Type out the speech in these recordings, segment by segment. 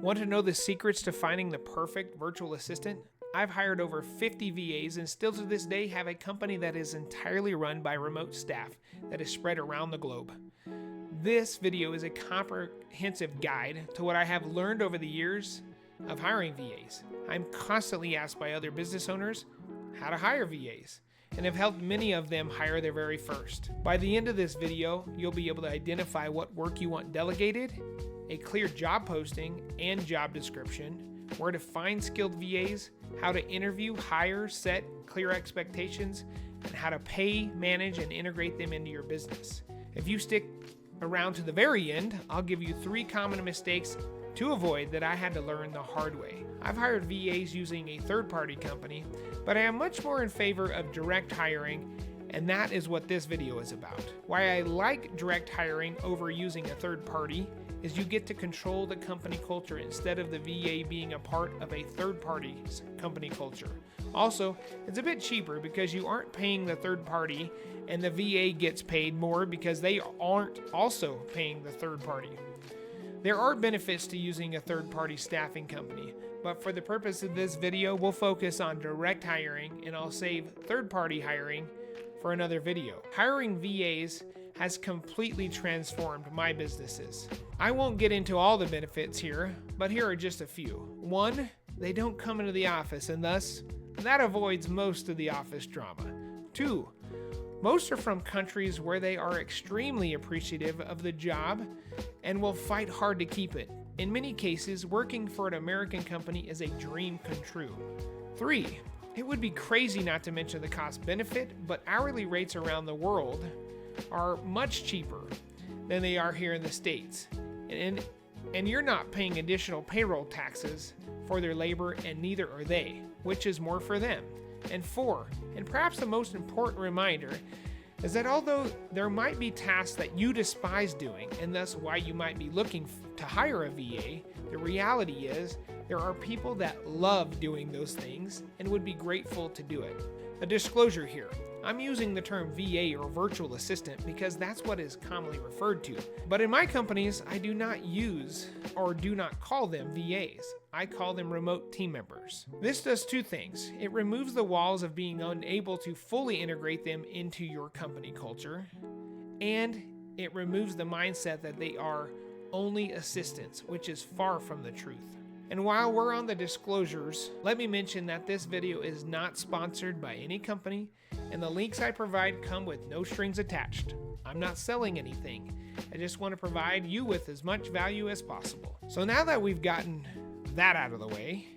Want to know the secrets to finding the perfect virtual assistant? I've hired over 50 VAs and still to this day have a company that is entirely run by remote staff that is spread around the globe. This video is a comprehensive guide to what I have learned over the years of hiring VAs. I'm constantly asked by other business owners how to hire VAs, and have helped many of them hire their very first. By the end of this video, you'll be able to identify what work you want delegated, a clear job posting and job description, where to find skilled VAs, how to interview, hire, set clear expectations, and how to pay, manage, and integrate them into your business. If you stick around to the very end, I'll give you 3 common mistakes to avoid that I had to learn the hard way. I've hired VAs using a third-party company, but I am much more in favor of direct hiring, and that is what this video is about. Why I like direct hiring over using a third party is you get to control the company culture instead of the VA being a part of a third party's company culture. Also, it's a bit cheaper because you aren't paying the third party and the VA gets paid more because they aren't also paying the third party. There are benefits to using a third-party staffing company, but for the purpose of this video, we'll focus on direct hiring, and I'll save third-party hiring for another video. Hiring VAs has completely transformed my businesses. I won't get into all the benefits here, but here are just a few. 1, they don't come into the office, and thus, that avoids most of the office drama. 2, most are from countries where they are extremely appreciative of the job and will fight hard to keep it. In many cases, working for an American company is a dream come true. 3, it would be crazy not to mention the cost benefit, but hourly rates around the world are much cheaper than they are here in the States. And you're not paying additional payroll taxes for their labor, and neither are they, which is more for them. And 4, and perhaps the most important reminder, is that although there might be tasks that you despise doing, and thus why you might be looking to hire a VA, the reality is there are people that love doing those things and would be grateful to do it. A disclosure here. I'm using the term VA or virtual assistant because that's what is commonly referred to. But in my companies, I do not use or do not call them VAs. I call them remote team members. This does 2 things. It removes the walls of being unable to fully integrate them into your company culture, and it removes the mindset that they are only assistants, which is far from the truth. And while we're on the disclosures, let me mention that this video is not sponsored by any company, and the links I provide come with no strings attached. I'm not selling anything. I just want to provide you with as much value as possible. So now that we've gotten that out of the way,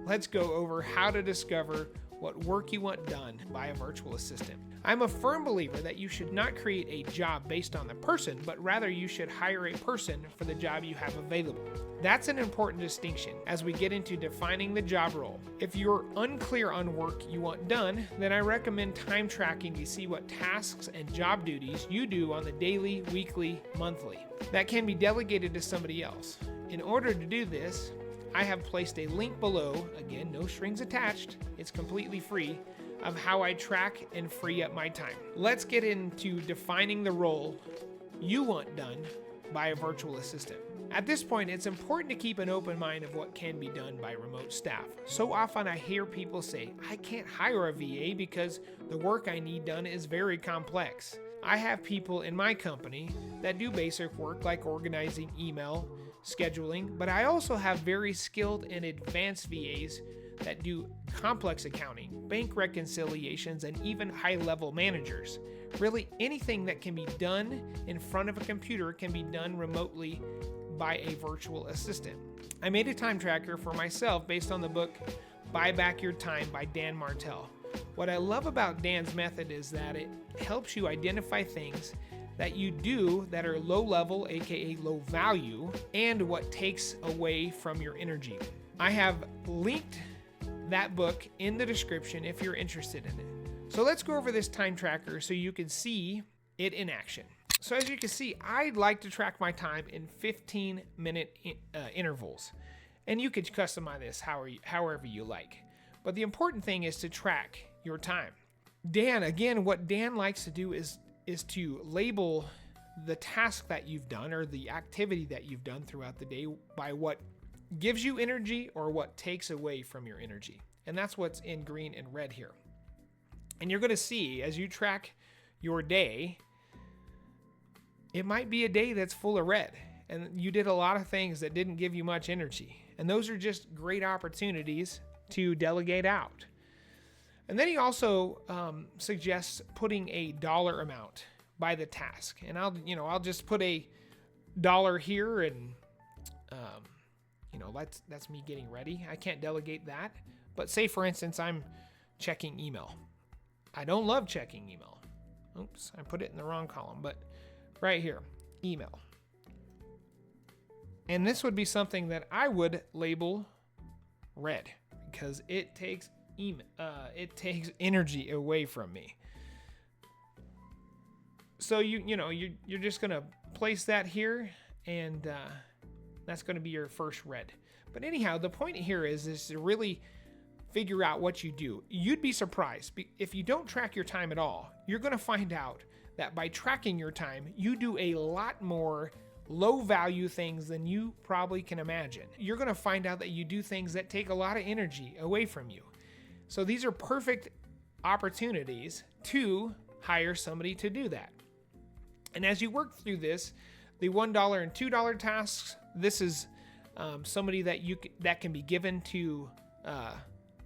let's go over how to discover what work you want done by a virtual assistant. I'm a firm believer that you should not create a job based on the person, but rather you should hire a person for the job you have available. That's an important distinction as we get into defining the job role. If you're unclear on work you want done, then I recommend time tracking to see what tasks and job duties you do on the daily, weekly, monthly that can be delegated to somebody else. In order to do this, I have placed a link below, again, no strings attached, it's completely free, of how I track and free up my time. Let's get into defining the role you want done by a virtual assistant. At this point, it's important to keep an open mind of what can be done by remote staff. So often I hear people say, I can't hire a VA because the work I need done is very complex. I have people in my company that do basic work like organizing email, scheduling, but I also have very skilled and advanced VAs that do complex accounting, bank reconciliations, and even high-level managers. Really, anything that can be done in front of a computer can be done remotely by a virtual assistant. I made a time tracker for myself based on the book Buy Back Your Time by Dan Martell. What I love about Dan's method is that it helps you identify things that you do that are low level, aka low value, and what takes away from your energy. I have linked that book in the description if you're interested in it. So let's go over this time tracker so you can see it in action. So as you can see, I like to track my time in 15-minute intervals, and you could customize this however you like. But the important thing is to track your time. Dan, again, what Dan likes to do is to label the task that you've done or the activity that you've done throughout the day by what gives you energy or what takes away from your energy. And that's what's in green and red here. And you're going to see as you track your day, it might be a day that's full of red and you did a lot of things that didn't give you much energy. And those are just great opportunities to delegate out. And then he also suggests putting a dollar amount by the task. And I'll just put a dollar here, and that's me getting ready. I can't delegate that. But say for instance, I'm checking email. I don't love checking email. Oops, I put it in the wrong column, but right here, email. And this would be something that I would label red because it takes energy away from me. So you're just gonna place that here, and that's gonna be your first red. But anyhow, the point here is to really figure out what you do. You'd be surprised if you don't track your time at all. You're gonna find out that by tracking your time, you do a lot more low value things than you probably can imagine. You're gonna find out that you do things that take a lot of energy away from you. So these are perfect opportunities to hire somebody to do that. And as you work through this, the $1 and $2 tasks, this is somebody that can be given to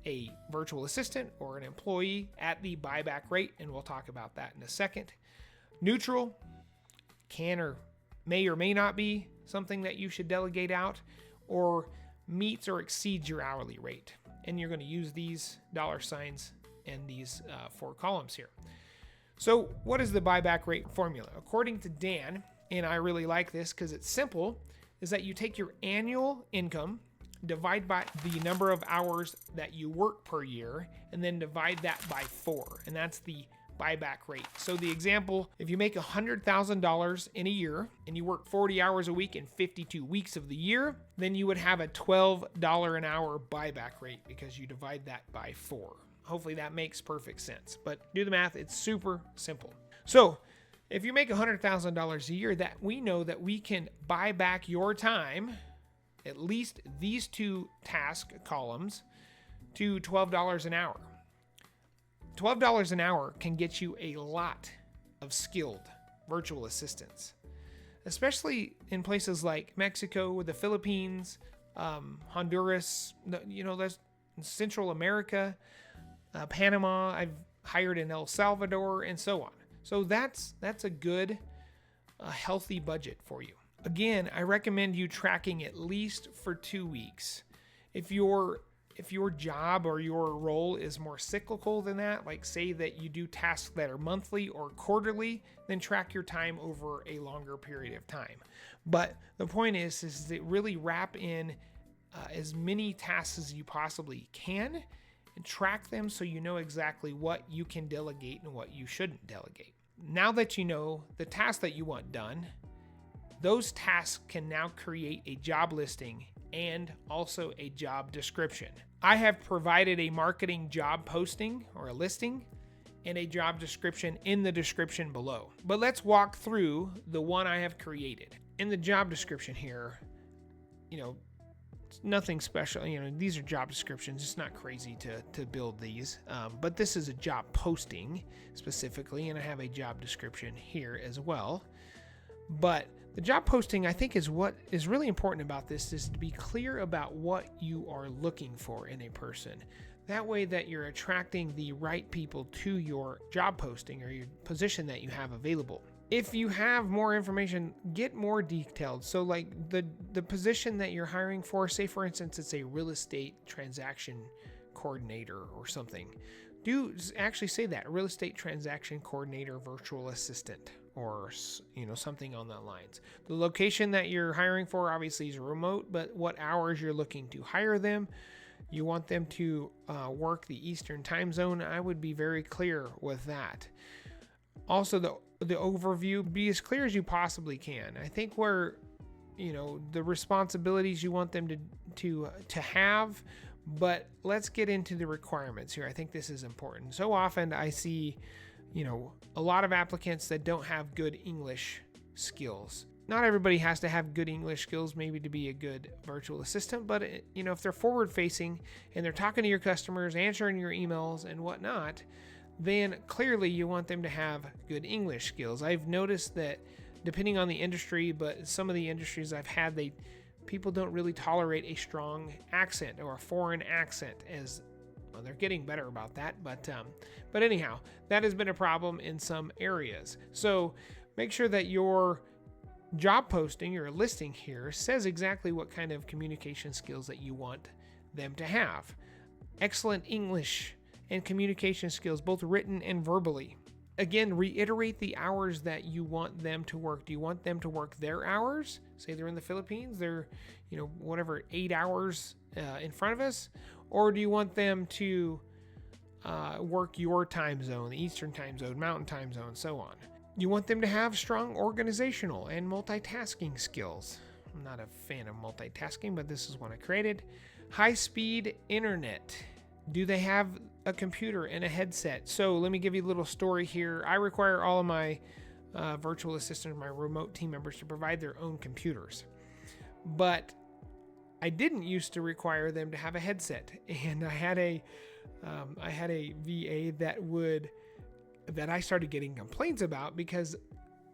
a virtual assistant or an employee at the buyback rate, and we'll talk about that in a second. Neutral can or may not be something that you should delegate out, or meets or exceeds your hourly rate. And you're going to use these dollar signs and these 4 columns here. So what is the buyback rate formula? According to Dan, and I really like this because it's simple, is that you take your annual income, divide by the number of hours that you work per year, and then divide that by 4. And that's the buyback rate. So the example, if you make $100,000 in a year and you work 40 hours a week in 52 weeks of the year, then you would have a $12 an hour buyback rate because you divide that by 4. Hopefully that makes perfect sense, but do the math. It's super simple. So if you make $100,000 a year, that we know that we can buy back your time, at least these 2 task columns, to $12 an hour. $12 an hour can get you a lot of skilled virtual assistants, especially in places like Mexico, the Philippines, Honduras, there's Central America, Panama. I've hired in El Salvador and so on. So that's a good, healthy budget for you. Again, I recommend you tracking at least for 2 weeks. If your job or your role is more cyclical than that, like say that you do tasks that are monthly or quarterly, then track your time over a longer period of time. But the point is to really wrap in as many tasks as you possibly can and track them so you know exactly what you can delegate and what you shouldn't delegate. Now that you know the tasks that you want done, those tasks can now create a job listing and also a job description. I have provided a marketing job posting or a listing and a job description in the description below. But let's walk through the one I have created. In the job description here, it's nothing special. These are job descriptions. It's not crazy to build these. But this is a job posting specifically, and I have a job description here as well. But the job posting, I think, is what is really important about this, is to be clear about what you are looking for in a person. That way that you're attracting the right people to your job posting or your position that you have available. If you have more information, get more detailed. So like the position that you're hiring for, say for instance, it's a real estate transaction coordinator or something. Do actually say that, real estate transaction coordinator, virtual assistant, or something on that lines. The location that you're hiring for obviously is remote, but what hours you're looking to hire them. You want them to work the Eastern time zone. I would be very clear with that. Also, the overview, be as clear as you possibly can. I think where the responsibilities you want them to have, but let's get into the requirements here. I think this is important. So often I see a lot of applicants that don't have good English skills. not everybody has to have good English skills maybe to be a good virtual assistant, but if they're forward facing and they're talking to your customers, answering your emails and whatnot, then clearly you want them to have good English skills. I've noticed that depending on the industry, but some of the industries I've had, people don't really tolerate a strong accent or a foreign accent. As well, they're getting better about that, but anyhow, that has been a problem in some areas. So make sure that your job posting, your listing here, says exactly what kind of communication skills that you want them to have. Excellent English and communication skills, both written and verbally. Again, reiterate the hours that you want them to work. Do you want them to work their hours? Say they're in the Philippines, they're, 8 hours in front of us. Or do you want them to work your time zone, the Eastern time zone, Mountain time zone, so on? You want them to have strong organizational and multitasking skills. I'm not a fan of multitasking, but this is one I created. High-speed internet. Do they have a computer and a headset? So let me give you a little story here. I require all of my virtual assistants, my remote team members, to provide their own computers. But I didn't used to require them to have a headset. And I had a VA that I started getting complaints about because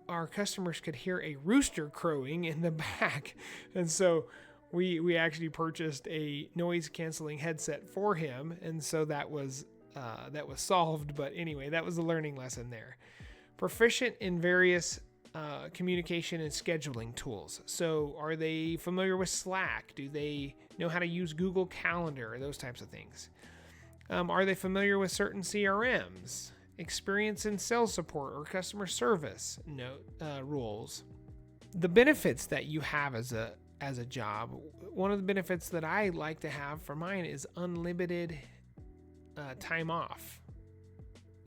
our customers could hear a rooster crowing in the back. And so we actually purchased a noise canceling headset for him. And so that was solved. But anyway, that was a learning lesson there. Proficient in various communication and scheduling tools. So are they familiar with Slack? Do they know how to use Google Calendar? Those types of things. Are they familiar with certain CRMs? Experience in sales support or customer service rules. The benefits that you have as a job. One of the benefits that I like to have for mine is unlimited time off.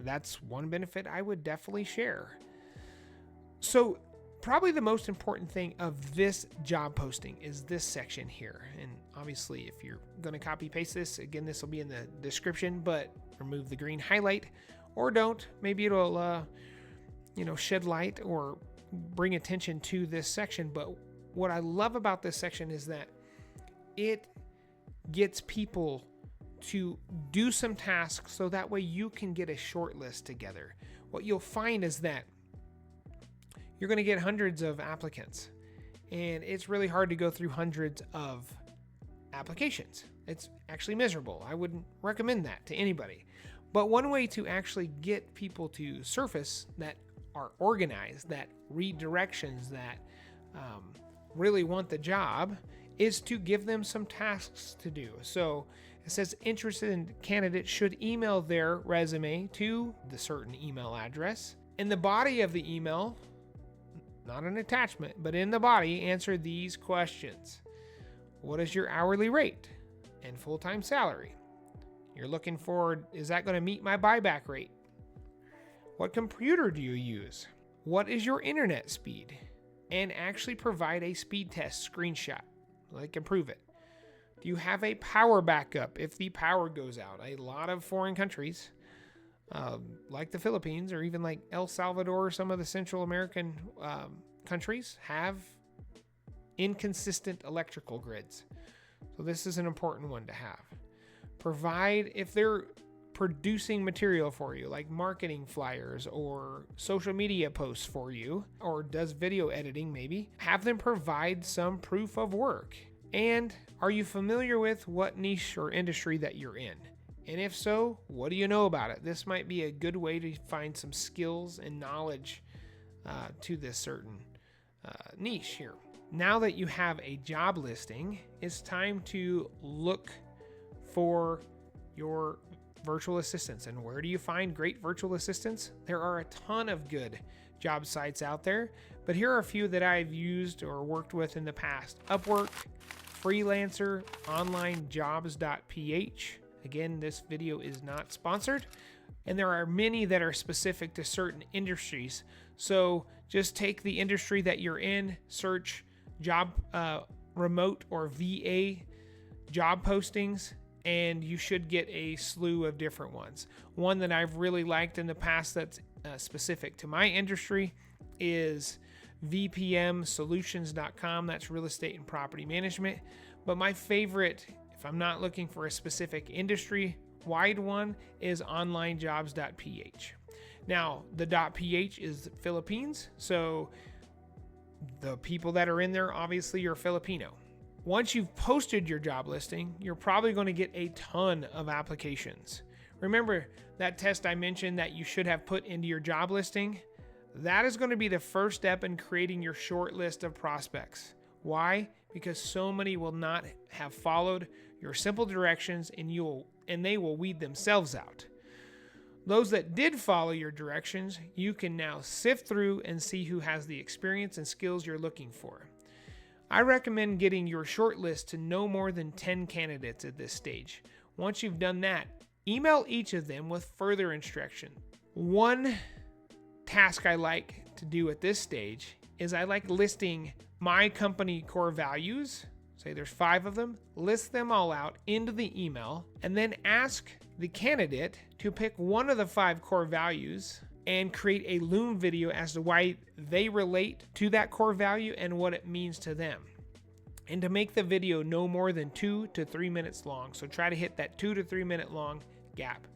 That's one benefit I would definitely share. So probably the most important thing of this job posting is this section here. And obviously if you're going to copy paste this, again, this will be in the description, but remove the green highlight or don't. Maybe it'll, shed light or bring attention to this section. But what I love about this section is that it gets people to do some tasks so that way you can get a short list together. What you'll find is that you're going to get hundreds of applicants, and it's really hard to go through hundreds of applications. It's actually miserable. I wouldn't recommend that to anybody. But one way to actually get people to surface that are organized, that read directions, that really want the job, is to give them some tasks to do. So it says interested candidates should email their resume to the certain email address. In the body of the email, not an attachment, but in the body, answer these questions. What is your hourly rate and full-time salary? You're looking for, is that going to meet my buyback rate? What computer do you use? What is your internet speed? And actually provide a speed test screenshot. They can prove it. Do you have a power backup if the power goes out? A lot of foreign countries, like the Philippines or even like El Salvador, some of the Central American countries have inconsistent electrical grids. So this is an important one to have. Provide, if they're producing material for you, like marketing flyers or social media posts for you, or does video editing maybe, have them provide some proof of work. And are you familiar with what niche or industry that you're in? And if so, what do you know about it? This might be a good way to find some skills and knowledge to this certain niche here. Now that you have a job listing, it's time to look for your virtual assistants. And where do you find great virtual assistants? There are a ton of good job sites out there, but here are a few that I've used or worked with in the past. Upwork, Freelancer, onlinejobs.ph. Again, this video is not sponsored, and there are many that are specific to certain industries. So just take the industry that you're in, search job remote or VA job postings, and you should get a slew of different ones. One that I've really liked in the past that's specific to my industry is vpmsolutions.com. That's real estate and property management. But my favorite, if I'm not looking for a specific industry-wide one, is onlinejobs.ph. Now, the .ph is Philippines, so the people that are in there obviously are Filipino. Once you've posted your job listing, you're probably going to get a ton of applications. Remember that test I mentioned that you should have put into your job listing? That is going to be the first step in creating your short list of prospects. Why? Because so many will not have followed your simple directions and they will weed themselves out. Those that did follow your directions, you can now sift through and see who has the experience and skills you're looking for. I recommend getting your short list to no more than 10 candidates at this stage. Once you've done that, email each of them with further instruction. One task I like to do at this stage is I like listing my company core values. Say there's 5 of them, list them all out into the email, and then ask the candidate to pick one of the 5 core values and create a Loom video as to why they relate to that core value and what it means to them. And to make the video no more than 2 to 3 minutes long. So try to hit that 2 to 3 minute long gap.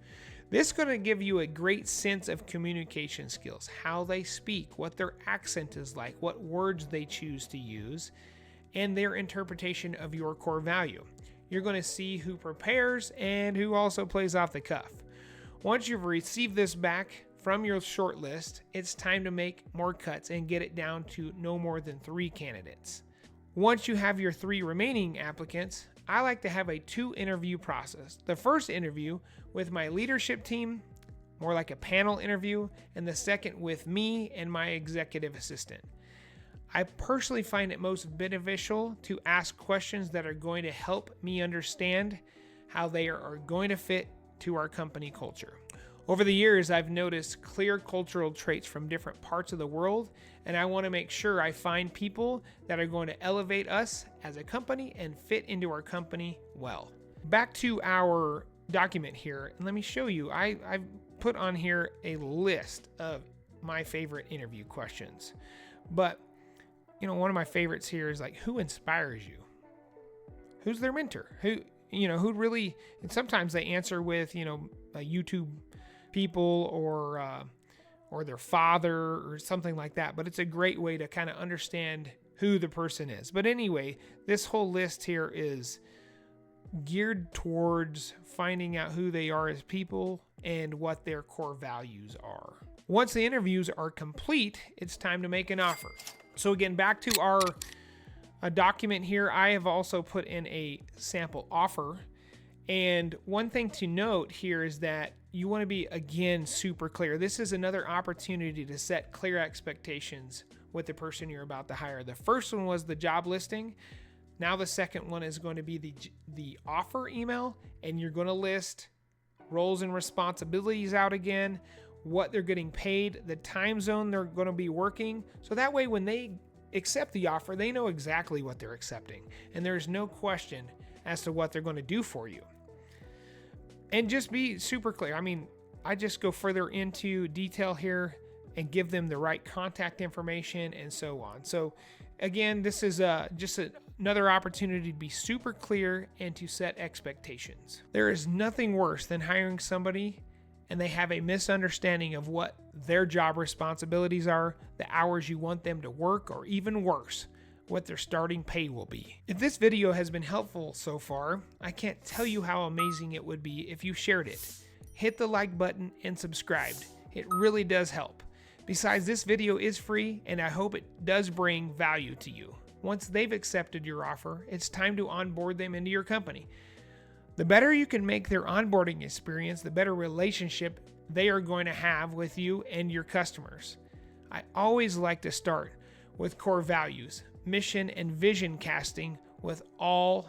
This is going to give you a great sense of communication skills, how they speak, what their accent is like, what words they choose to use, and their interpretation of your core value. You're going to see who prepares and who also plays off the cuff. Once you've received this back from your short list, it's time to make more cuts and get it down to no more than 3 candidates. Once you have your 3 remaining applicants, I like to have a 2-interview process. The first interview with my leadership team, more like a panel interview, and the second with me and my executive assistant. I personally find it most beneficial to ask questions that are going to help me understand how they are going to fit to our company culture. Over the years, I've noticed clear cultural traits from different parts of the world, and I want to make sure I find people that are going to elevate us as a company and fit into our company well. Back to our document here, and let me show you. I've put on here a list of my favorite interview questions, but one of my favorites here is like, who inspires you? Who's their mentor? Who really, and sometimes they answer with, a YouTube people or their father or something like that. But it's a great way to kind of understand who the person is. But anyway, this whole list here is geared towards finding out who they are as people and what their core values are. Once the interviews are complete, it's time to make an offer. So again, back to our document here, I have also put in a sample offer. And one thing to note here is that you want to be, again, super clear. This is another opportunity to set clear expectations with the person you're about to hire. The first one was the job listing. Now the second one is going to be the offer email, and you're going to list roles and responsibilities out again, what they're getting paid, the time zone they're going to be working. So that way when they accept the offer, they know exactly what they're accepting, and there's no question as to what they're going to do for you. And just be super clear. I mean, I just go further into detail here and give them the right contact information and so on. So again, this is just another opportunity to be super clear and to set expectations. There is nothing worse than hiring somebody and they have a misunderstanding of what their job responsibilities are, the hours you want them to work, or even worse, what their starting pay will be. If this video has been helpful so far, I can't tell you how amazing it would be if you shared it. Hit the like button and subscribed. It really does help. Besides, this video is free and I hope it does bring value to you. Once they've accepted your offer, it's time to onboard them into your company. The better you can make their onboarding experience, the better relationship they are going to have with you and your customers. I always like to start with core values, mission, and vision casting with all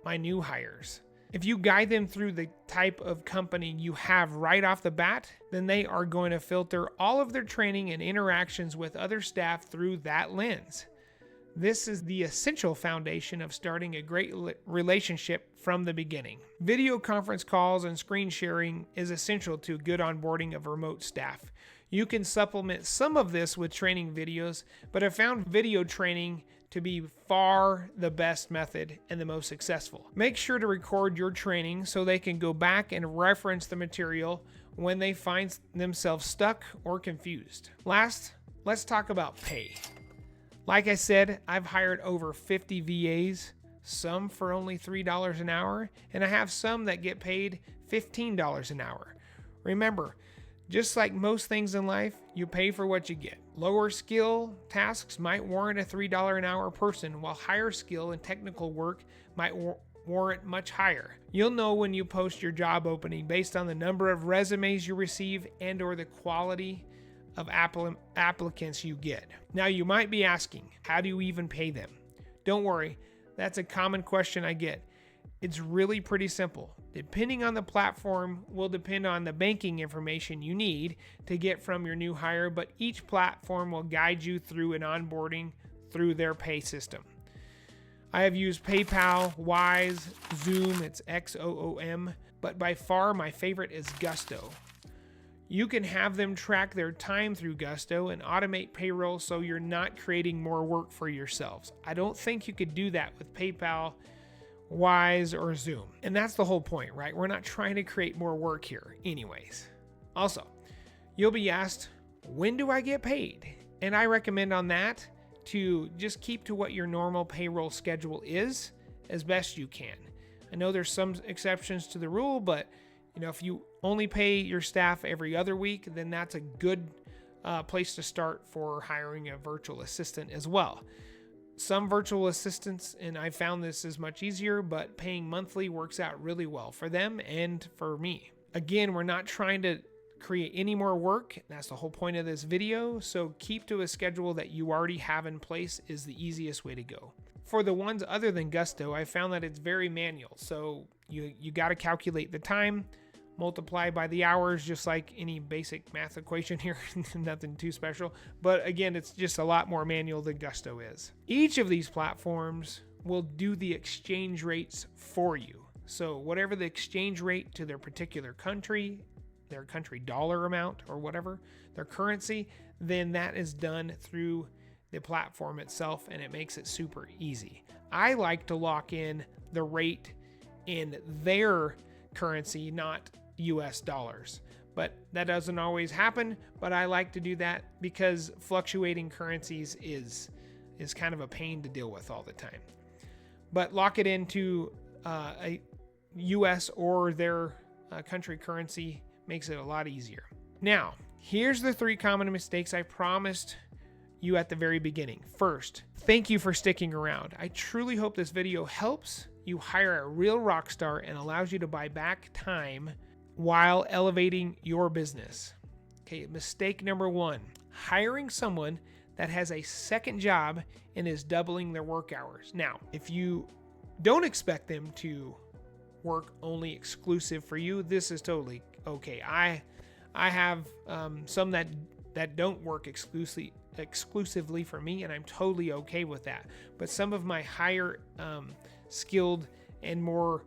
my new hires. If you guide them through the type of company you have right off the bat, then they are going to filter all of their training and interactions with other staff through that lens. This is the essential foundation of starting a great relationship from the beginning. Video conference calls and screen sharing is essential to good onboarding of remote staff. You can supplement some of this with training videos, but I found video training to be far the best method and the most successful. Make sure to record your training so they can go back and reference the material when they find themselves stuck or confused. Last, let's talk about pay. Like I said, I've hired over 50 VAs, some for only $3 an hour, and I have some that get paid $15 an hour. Remember, just like most things in life, you pay for what you get. Lower skill tasks might warrant a $3 an hour person, while higher skill and technical work might warrant much higher. You'll know when you post your job opening based on the number of resumes you receive and or the quality of applicants you get. Now you might be asking, how do you even pay them? Don't worry, that's a common question I get. It's really pretty simple. Depending on the platform will depend on the banking information you need to get from your new hire, but each platform will guide you through an onboarding through their pay system. I have used PayPal, Wise, Zoom, it's XOOM, but by far my favorite is Gusto. You can have them track their time through Gusto and automate payroll so you're not creating more work for yourselves. I don't think you could do that with PayPal, Wise, or Zoom. And that's the whole point, right? We're not trying to create more work here anyways. Also, you'll be asked, when do I get paid? And I recommend on that to just keep to what your normal payroll schedule is as best you can. I know there's some exceptions to the rule, but if you only pay your staff every other week, then that's a good place to start for hiring a virtual assistant as well. Some virtual assistants, and I found this is much easier, but paying monthly works out really well for them and for me. Again, we're not trying to create any more work. That's the whole point of this video. So keep to a schedule that you already have in place is the easiest way to go. For the ones other than Gusto, I found that it's very manual. So you got to calculate the time, multiply by the hours, just like any basic math equation here, nothing too special. But again, it's just a lot more manual than Gusto is. Each of these platforms will do the exchange rates for you. So whatever the exchange rate to their particular country, their country dollar amount or whatever, their currency, then that is done through the platform itself, and it makes it super easy. I like to lock in the rate in their currency, not US dollars. But that doesn't always happen, but I like to do that because fluctuating currencies is kind of a pain to deal with all the time. But lock it into a US or their country currency makes it a lot easier. Now, here's the 3 common mistakes I promised you at the very beginning. First, thank you for sticking around. I truly hope this video helps you hire a real rock star and allows you to buy back time while elevating your business. Okay, mistake number 1, hiring someone that has a second job and is doubling their work hours. Now, if you don't expect them to work only exclusive for you, this is totally okay. I have some that don't work exclusively for me, and I'm totally okay with that. But some of my higher skilled and more,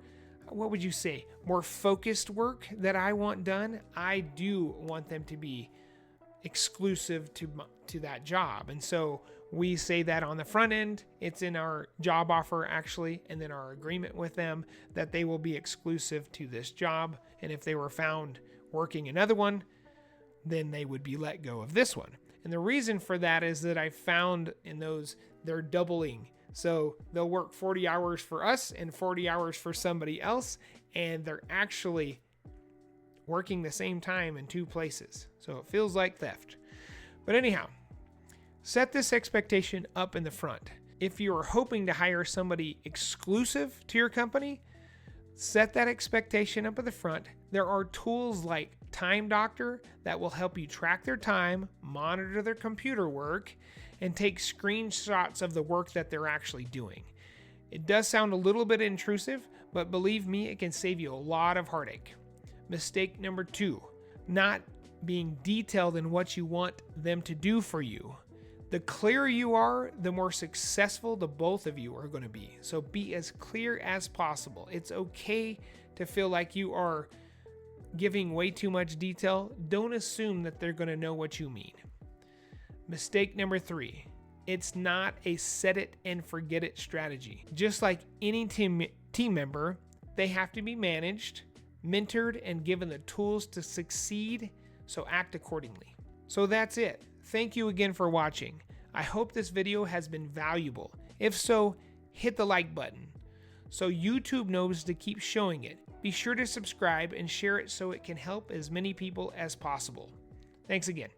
what would you say, more focused work that I want done, I do want them to be exclusive to that job. And so we say that on the front end, it's in our job offer actually, and then our agreement with them that they will be exclusive to this job. And if they were found working another one, then they would be let go of this one. And the reason for that is that I found in those, they're doubling. So they'll work 40 hours for us and 40 hours for somebody else, and they're actually working the same time in 2 places. So it feels like theft. But anyhow, set this expectation up in the front. If you are hoping to hire somebody exclusive to your company, set that expectation up at the front. There are tools like Time Doctor that will help you track their time, monitor their computer work, and take screenshots of the work that they're actually doing. It does sound a little bit intrusive, but believe me, it can save you a lot of heartache. Mistake number 2, not being detailed in what you want them to do for you. The clearer you are, the more successful the both of you are going to be. So be as clear as possible. It's okay to feel like you are Giving way too much detail, don't assume that they're going to know what you mean. Mistake number 3. It's not a set it and forget it strategy. Just like any team member, they have to be managed, mentored, and given the tools to succeed, so act accordingly. So that's it. Thank you again for watching. I hope this video has been valuable. If so, hit the like button so YouTube knows to keep showing it. Be sure to subscribe and share it so it can help as many people as possible. Thanks again.